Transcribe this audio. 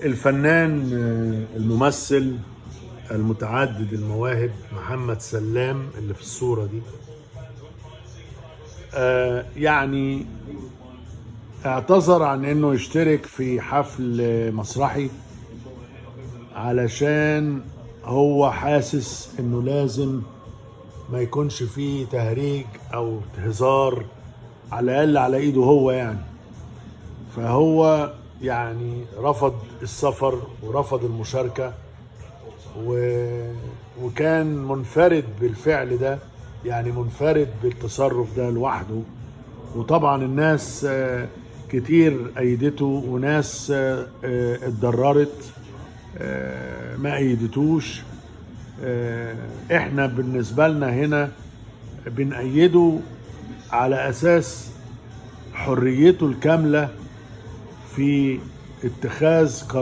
الفنان الممثل المتعدد المواهب محمد سلام اللي في الصورة دي يعني اعتذر عن انه يشترك في حفل مسرحي علشان هو حاسس انه لازم ما يكونش فيه تهريج او هزار، على الاقل على ايده هو يعني. فهو يعني رفض السفر ورفض المشاركة وكان منفرد بالفعل ده، يعني منفرد بالتصرف ده لوحده. وطبعا الناس كتير أيدته وناس اتضررت ما أيدتوش. احنا بالنسبة لنا هنا بنأيده على أساس حريته الكاملة في اتخاذ قرارات